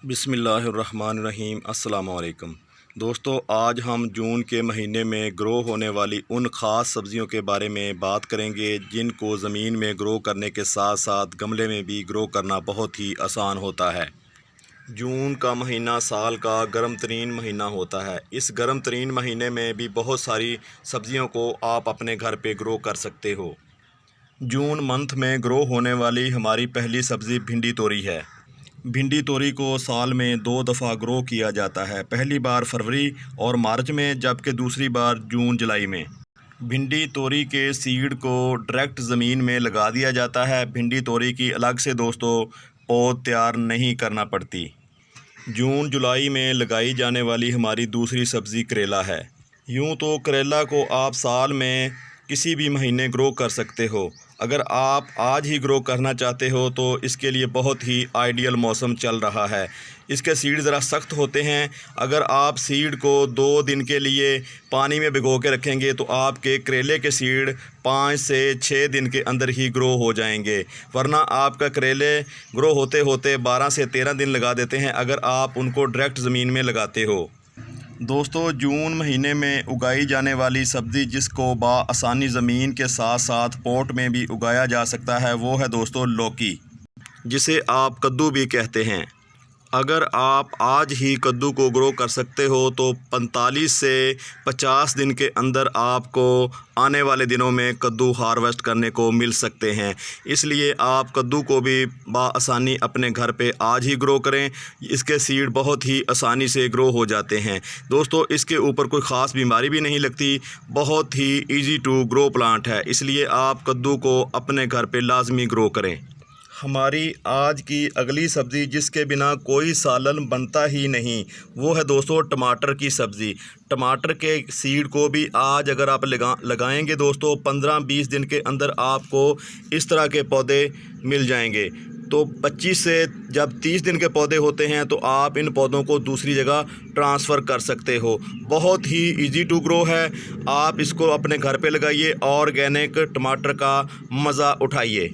बिस्मिल्लाहिर्रहमानिर्रहीम अस्सलाम वालेकुम दोस्तों, आज हम जून के महीने में ग्रो होने वाली उन ख़ास सब्ज़ियों के बारे में बात करेंगे जिनको ज़मीन में ग्रो करने के साथ साथ गमले में भी ग्रो करना बहुत ही आसान होता है। जून का महीना साल का गर्म तरीन महीना होता है। इस गर्म तरीन महीने में भी बहुत सारी सब्ज़ियों को आप अपने घर पे ग्रो कर सकते हो। जून मंथ में ग्रो होने वाली हमारी पहली सब्ज़ी भिंडी तोरी है। भिंडी तोरी को साल में 2 दफ़ा ग्रो किया जाता है, पहली बार फरवरी और मार्च में, जबकि दूसरी बार जून जुलाई में। भिंडी तोरी के सीड को डायरेक्ट ज़मीन में लगा दिया जाता है। भिंडी तोरी की अलग से दोस्तों पौध तैयार नहीं करना पड़ती। जून जुलाई में लगाई जाने वाली हमारी दूसरी सब्ज़ी करेला है। यूँ तो करेला को आप साल में किसी भी महीने ग्रो कर सकते हो। अगर आप आज ही ग्रो करना चाहते हो तो इसके लिए बहुत ही आइडियल मौसम चल रहा है। इसके सीड ज़रा सख्त होते हैं। अगर आप सीड को 2 दिन के लिए पानी में भिगो के रखेंगे तो आपके करेले के सीड 5 से 6 दिन के अंदर ही ग्रो हो जाएंगे, वरना आपका करेले ग्रो होते होते 12 से 13 दिन लगा देते हैं अगर आप उनको डायरेक्ट ज़मीन में लगाते हो। दोस्तों, जून महीने में उगाई जाने वाली सब्ज़ी जिसको आसानी ज़मीन के साथ साथ पॉट में भी उगाया जा सकता है वो है दोस्तों लौकी, जिसे आप कद्दू भी कहते हैं। अगर आप आज ही कद्दू को ग्रो कर सकते हो तो 45 से 50 दिन के अंदर आपको आने वाले दिनों में कद्दू हार्वेस्ट करने को मिल सकते हैं। इसलिए आप कद्दू को भी आसानी अपने घर पे आज ही ग्रो करें। इसके सीड बहुत ही आसानी से ग्रो हो जाते हैं। दोस्तों, इसके ऊपर कोई ख़ास बीमारी भी नहीं लगती, बहुत ही ईजी टू ग्रो प्लांट है। इसलिए आप कद्दू को अपने घर पे लाजमी ग्रो करें। हमारी आज की अगली सब्ज़ी जिसके बिना कोई सालन बनता ही नहीं वो है दोस्तों टमाटर की सब्ज़ी। टमाटर के सीड को भी आज अगर आप लगाएंगे दोस्तों 15-20 दिन के अंदर आपको इस तरह के पौधे मिल जाएंगे। तो 25 से जब 30 दिन के पौधे होते हैं तो आप इन पौधों को दूसरी जगह ट्रांसफ़र कर सकते हो। बहुत ही इजी टू ग्रो है। आप इसको अपने घर पे लगाइए, ऑर्गेनिक टमाटर का मज़ा उठाइए।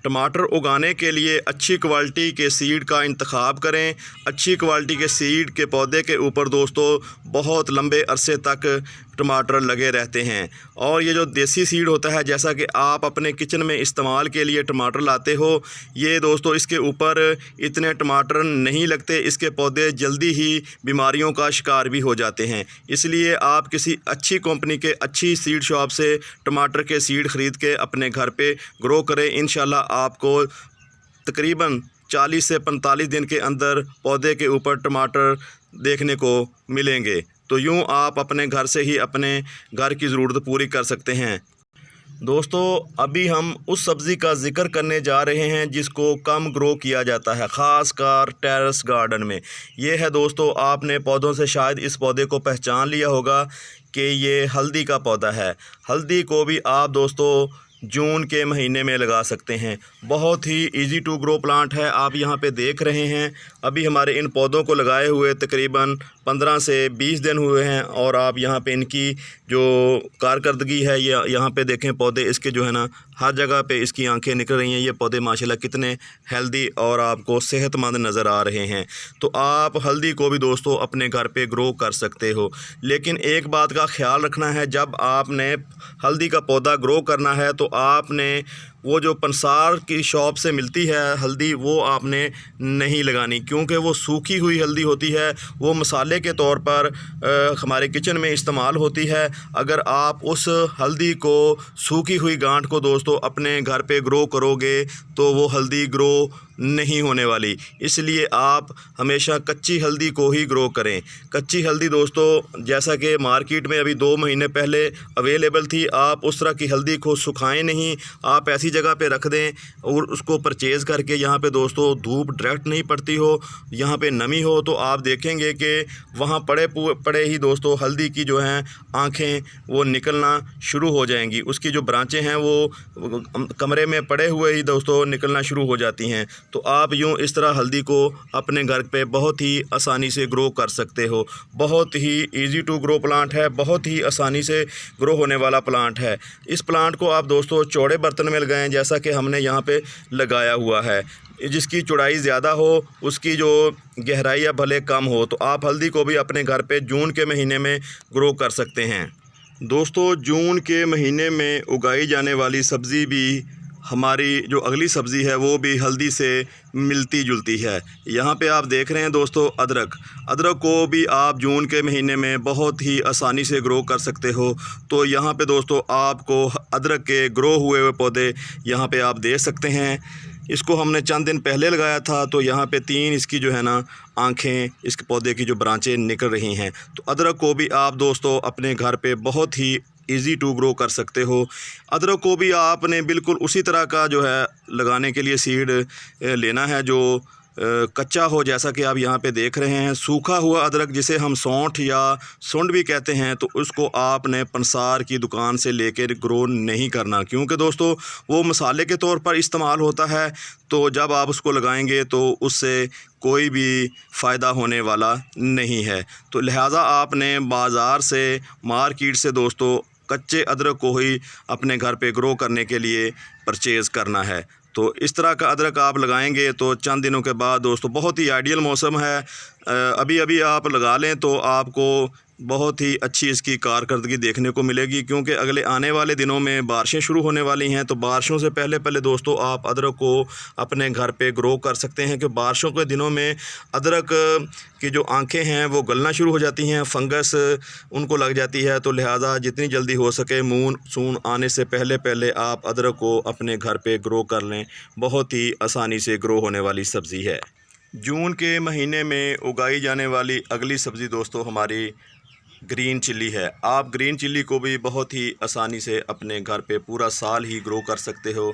टमाटर उगाने के लिए अच्छी क्वालिटी के सीड का इंतखाब करें। अच्छी क्वालिटी के सीड के पौधे के ऊपर दोस्तों बहुत लंबे अरसे तक टमाटर लगे रहते हैं। और ये जो देसी सीड होता है, जैसा कि आप अपने किचन में इस्तेमाल के लिए टमाटर लाते हो, ये दोस्तों इसके ऊपर इतने टमाटर नहीं लगते। इसके पौधे जल्दी ही बीमारियों का शिकार भी हो जाते हैं। इसलिए आप किसी अच्छी कंपनी के अच्छी सीड शॉप से टमाटर के सीड ख़रीद के अपने घर पे ग्रो करें। इंशाल्लाह आपको तकरीबन 40 से 45 दिन के अंदर पौधे के ऊपर टमाटर देखने को मिलेंगे। तो यूँ आप अपने घर से ही अपने घर की ज़रूरत पूरी कर सकते हैं। दोस्तों, अभी हम उस सब्ज़ी का ज़िक्र करने जा रहे हैं जिसको कम ग्रो किया जाता है, ख़ासकर टेरेस गार्डन में। ये है दोस्तों, आपने पौधों से शायद इस पौधे को पहचान लिया होगा कि ये हल्दी का पौधा है। हल्दी को भी आप दोस्तों जून के महीने में लगा सकते हैं। बहुत ही इजी टू ग्रो प्लांट है। आप यहाँ पे देख रहे हैं, अभी हमारे इन पौधों को लगाए हुए तकरीबन 15 से 20 दिन हुए हैं और आप यहाँ पे इनकी जो कारकर्दगी है ये यहाँ पे देखें, पौधे इसके जो है ना हर जगह पे इसकी आंखें निकल रही हैं। ये पौधे माशाल्लाह कितने हेल्दी और आपको सेहतमंद नज़र आ रहे हैं। तो आप हल्दी को भी दोस्तों अपने घर पे ग्रो कर सकते हो। लेकिन एक बात का ख्याल रखना है, जब आपने हल्दी का पौधा ग्रो करना है तो आपने वो जो पंसार की शॉप से मिलती है हल्दी वो आपने नहीं लगानी, क्योंकि वो सूखी हुई हल्दी होती है। वो मसाले के तौर पर हमारे किचन में इस्तेमाल होती है। अगर आप उस हल्दी को सूखी हुई गांठ को दोस्तों अपने घर पे ग्रो करोगे तो वो हल्दी ग्रो नहीं होने वाली। इसलिए आप हमेशा कच्ची हल्दी को ही ग्रो करें। कच्ची हल्दी दोस्तों जैसा कि मार्केट में अभी 2 महीने पहले अवेलेबल थी, आप उस तरह की हल्दी को सुखाएं नहीं, आप ऐसी जगह पे रख दें और उसको परचेज़ करके यहाँ पे दोस्तों धूप डायरेक्ट नहीं पड़ती हो, यहाँ पे नमी हो, तो आप देखेंगे कि वहाँ पड़े ही दोस्तों हल्दी की जो हैं आँखें वो निकलना शुरू हो जाएंगी। उसकी जो ब्रांचें हैं वो कमरे में पड़े हुए ही दोस्तों निकलना शुरू हो जाती हैं। तो आप यूँ इस तरह हल्दी को अपने घर पे बहुत ही आसानी से ग्रो कर सकते हो। बहुत ही इजी टू ग्रो प्लांट है, बहुत ही आसानी से ग्रो होने वाला प्लांट है। इस प्लांट को आप दोस्तों चौड़े बर्तन में लगाएं जैसा कि हमने यहाँ पे लगाया हुआ है। जिसकी चौड़ाई ज़्यादा हो उसकी जो गहराई या भले कम हो, तो आप हल्दी को भी अपने घर पे जून के महीने में ग्रो कर सकते हैं। दोस्तों, जून के महीने में उगाई जाने वाली सब्ज़ी भी हमारी जो अगली सब्ज़ी है वो भी हल्दी से मिलती जुलती है। यहाँ पे आप देख रहे हैं दोस्तों अदरक को भी आप जून के महीने में बहुत ही आसानी से ग्रो कर सकते हो। तो यहाँ पे दोस्तों आपको अदरक के ग्रो हुए हुए पौधे यहाँ पे आप देख सकते हैं। इसको हमने चंद दिन पहले लगाया था, तो यहाँ पे 3 इसकी जो है ना आँखें, इसके पौधे की जो ब्रांचें निकल रही हैं। तो अदरक को भी आप दोस्तों अपने घर पे बहुत ही इजी टू ग्रो कर सकते हो। अदरक को भी आपने बिल्कुल उसी तरह का जो है लगाने के लिए सीड लेना है जो कच्चा हो, जैसा कि आप यहाँ पे देख रहे हैं। सूखा हुआ अदरक जिसे हम सौंठ या सुंड भी कहते हैं, तो उसको आपने पंसार की दुकान से लेकर ग्रो नहीं करना, क्योंकि दोस्तों वो मसाले के तौर पर इस्तेमाल होता है। तो जब आप उसको लगाएंगे तो उससे कोई भी फ़ायदा होने वाला नहीं है। तो लिहाजा आपने बाज़ार से, मार्केट से दोस्तों कच्चे अदरक को ही अपने घर पे ग्रो करने के लिए परचेज़ करना है। तो इस तरह का अदरक आप लगाएंगे तो चंद दिनों के बाद दोस्तों बहुत ही आइडियल मौसम है, अभी अभी आप लगा लें तो आपको बहुत ही अच्छी इसकी कारकर्दगी देखने को मिलेगी, क्योंकि अगले आने वाले दिनों में बारिशें शुरू होने वाली हैं। तो बारिशों से पहले पहले दोस्तों आप अदरक को अपने घर पे ग्रो कर सकते हैं, कि बारिशों के दिनों में अदरक की जो आंखें हैं वो गलना शुरू हो जाती हैं, फंगस उनको लग जाती है। तो लिहाजा जितनी जल्दी हो सके मानसून आने से पहले पहले आप अदरक को अपने घर पे ग्रो कर लें। बहुत ही आसानी से ग्रो होने वाली सब्ज़ी है। जून के महीने में उगाई जाने वाली अगली सब्ज़ी दोस्तों हमारी ग्रीन चिल्ली है। आप ग्रीन चिल्ली को भी बहुत ही आसानी से अपने घर पे पूरा साल ही ग्रो कर सकते हो,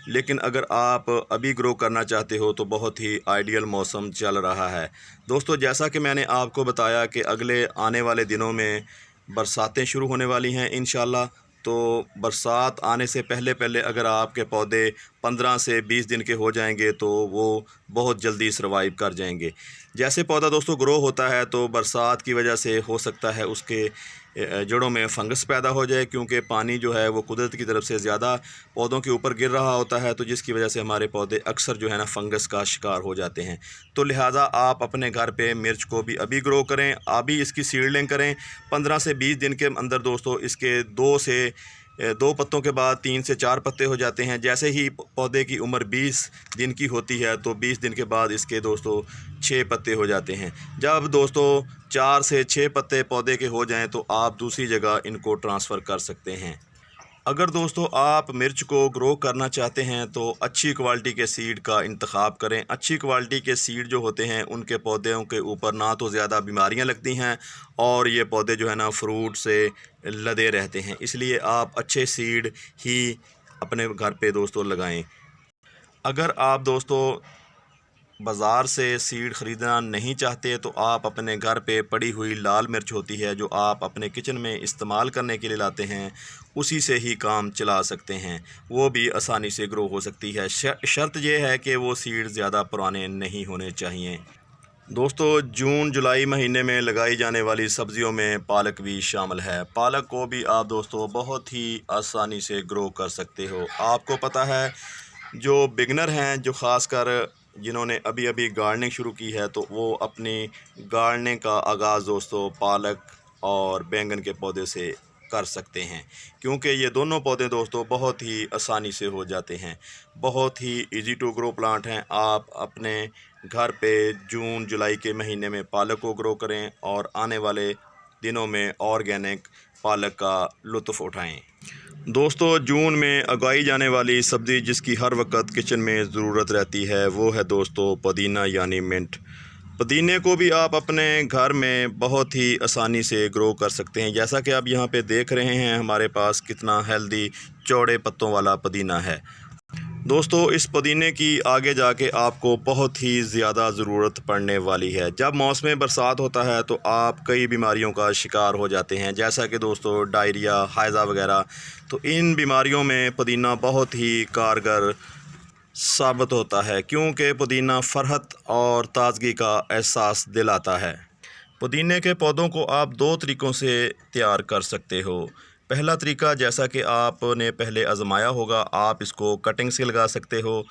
लेकिन अगर आप अभी ग्रो करना चाहते हो तो बहुत ही आइडियल मौसम चल रहा है। दोस्तों, जैसा कि मैंने आपको बताया कि अगले आने वाले दिनों में बरसातें शुरू होने वाली हैं इंशाल्लाह। तो बरसात आने से पहले पहले अगर आपके पौधे 15 से 20 दिन के हो जाएंगे तो वो बहुत जल्दी सर्वाइव कर जाएंगे। जैसे पौधा दोस्तों ग्रो होता है तो बरसात की वजह से हो सकता है उसके जड़ों में फंगस पैदा हो जाए, क्योंकि पानी जो है वो कुदरत की तरफ से ज़्यादा पौधों के ऊपर गिर रहा होता है, तो जिसकी वजह से हमारे पौधे अक्सर जो है ना फंगस का शिकार हो जाते हैं। तो लिहाजा आप अपने घर पे मिर्च को भी अभी ग्रो करें, अभी इसकी सीडलिंग करें। 15 से 20 दिन के अंदर दोस्तों इसके 2 पत्तों के बाद 3 से 4 पत्ते हो जाते हैं। जैसे ही पौधे की उम्र 20 दिन की होती है तो 20 दिन के बाद इसके दोस्तों 6 पत्ते हो जाते हैं। जब दोस्तों 4 से 6 पत्ते पौधे के हो जाएं तो आप दूसरी जगह इनको ट्रांसफ़र कर सकते हैं। अगर दोस्तों आप मिर्च को ग्रो करना चाहते हैं तो अच्छी क्वालिटी के सीड का इंतखाब करें। अच्छी क्वालिटी के सीड जो होते हैं उनके पौधों के ऊपर ना तो ज़्यादा बीमारियां लगती हैं और ये पौधे जो है ना फ्रूट से लदे रहते हैं, इसलिए आप अच्छे सीड ही अपने घर पे दोस्तों लगाएं। अगर आप दोस्तों बाज़ार से सीड ख़रीदना नहीं चाहते तो आप अपने घर पे पड़ी हुई लाल मिर्च होती है जो आप अपने किचन में इस्तेमाल करने के लिए लाते हैं, उसी से ही काम चला सकते हैं। वो भी आसानी से ग्रो हो सकती है। शर्त यह है कि वो सीड ज़्यादा पुराने नहीं होने चाहिए। दोस्तों, जून जुलाई महीने में लगाई जाने वाली सब्ज़ियों में पालक भी शामिल है। पालक को भी आप दोस्तों बहुत ही आसानी से ग्रो कर सकते हो। आपको पता है जो बिगनर हैं, जो ख़ासकर जिन्होंने अभी अभी गार्डनिंग शुरू की है, तो वो अपनी गार्डनिंग का आगाज़ दोस्तों पालक और बैंगन के पौधे से कर सकते हैं, क्योंकि ये दोनों पौधे दोस्तों बहुत ही आसानी से हो जाते हैं। बहुत ही इजी टू ग्रो प्लांट हैं। आप अपने घर पे जून जुलाई के महीने में पालक को ग्रो करें और आने वाले दिनों में ऑर्गेनिक पालक का लुत्फ़ उठाएं। दोस्तों, जून में उगाई जाने वाली सब्ज़ी जिसकी हर वक्त किचन में ज़रूरत रहती है वो है दोस्तों पुदीना यानी मिंट। पुदीने को भी आप अपने घर में बहुत ही आसानी से ग्रो कर सकते हैं। जैसा कि आप यहाँ पे देख रहे हैं हमारे पास कितना हेल्दी चौड़े पत्तों वाला पुदीना है। दोस्तों, इस पुदीने की आगे जाके आपको बहुत ही ज़्यादा ज़रूरत पड़ने वाली है। जब मौसम बरसात होता है तो आप कई बीमारियों का शिकार हो जाते हैं, जैसा कि दोस्तों डायरिया, हैज़ा वगैरह। तो इन बीमारियों में पुदीना बहुत ही कारगर साबित होता है, क्योंकि पुदीना फ़रहत और ताज़गी का एहसास दिलाता है। पुदीने के पौधों को आप 2 तरीक़ों से तैयार कर सकते हो। पहला तरीका, जैसा कि आपने पहले आजमाया होगा, आप इसको कटिंग से लगा सकते हो।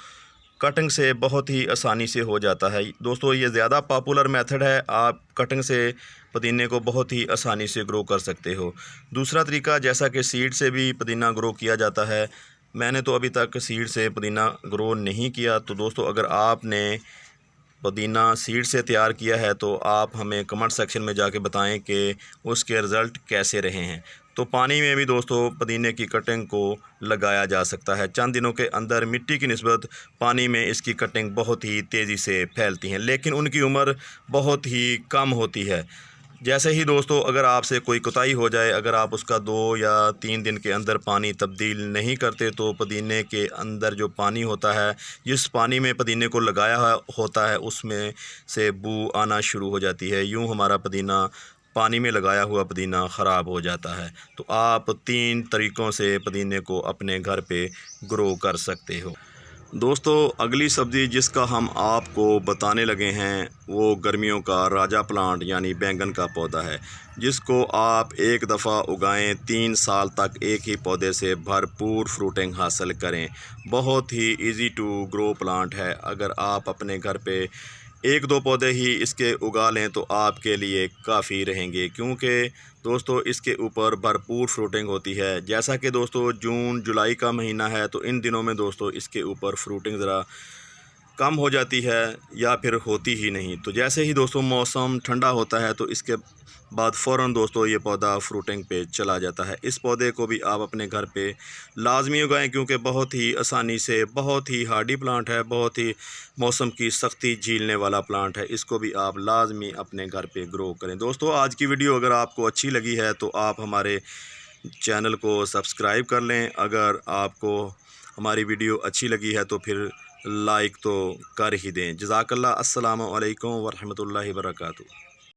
कटिंग से बहुत ही आसानी से हो जाता है। दोस्तों ये ज़्यादा पॉपुलर मेथड है, आप कटिंग से पुदीने को बहुत ही आसानी से ग्रो कर सकते हो। दूसरा तरीका, जैसा कि सीड से भी पुदीना ग्रो किया जाता है, मैंने तो अभी तक सीड से पुदीना ग्रो नहीं किया। तो दोस्तों अगर आपने पुदीना सीड से तैयार किया है तो आप हमें कमेंट सेक्शन में जाके बताएं कि उसके रिज़ल्ट कैसे रहे हैं। तो पानी में भी दोस्तों पुदीने की कटिंग को लगाया जा सकता है। चंद दिनों के अंदर मिट्टी की निस्बत पानी में इसकी कटिंग बहुत ही तेज़ी से फैलती हैं, लेकिन उनकी उम्र बहुत ही कम होती है। जैसे ही दोस्तों अगर आपसे कोई कोताही हो जाए, अगर आप उसका 2 या 3 दिन के अंदर पानी तब्दील नहीं करते तो पुदीने के अंदर जो पानी होता है, जिस पानी में पुदीने को लगाया होता है, उसमें से बू आना शुरू हो जाती है। यूँ हमारा पुदीना, पानी में लगाया हुआ पुदीना ख़राब हो जाता है। तो आप 3 तरीक़ों से पुदीने को अपने घर पे ग्रो कर सकते हो। दोस्तों अगली सब्ज़ी जिसका हम आपको बताने लगे हैं वो गर्मियों का राजा प्लांट यानी बैंगन का पौधा है, जिसको आप एक दफ़ा उगाएं, 3 साल तक एक ही पौधे से भरपूर फ्रूटिंग हासिल करें। बहुत ही इजी टू ग्रो प्लांट है। अगर आप अपने घर पे 1-2 पौधे ही इसके उगा लें तो आपके लिए काफ़ी रहेंगे, क्योंकि दोस्तों इसके ऊपर भरपूर फ्रूटिंग होती है। जैसा कि दोस्तों जून जुलाई का महीना है तो इन दिनों में दोस्तों इसके ऊपर फ्रूटिंग ज़रा कम हो जाती है या फिर होती ही नहीं। तो जैसे ही दोस्तों मौसम ठंडा होता है तो इसके बाद फ़ौरन दोस्तों ये पौधा फ्रूटिंग पे चला जाता है। इस पौधे को भी आप अपने घर पे लाजमी उगाएं, क्योंकि बहुत ही आसानी से, बहुत ही हार्डी प्लांट है, बहुत ही मौसम की सख्ती झेलने वाला प्लांट है। इसको भी आप लाजमी अपने घर पे ग्रो करें। दोस्तों आज की वीडियो अगर आपको अच्छी लगी है तो आप हमारे चैनल को सब्सक्राइब कर लें। अगर आपको हमारी वीडियो अच्छी लगी है तो फिर लाइक तो कर ही दें। जज़ाकल्लाह। अस्सलामु अलैकुम वरहमतुल्लाहि वबरकातुहू।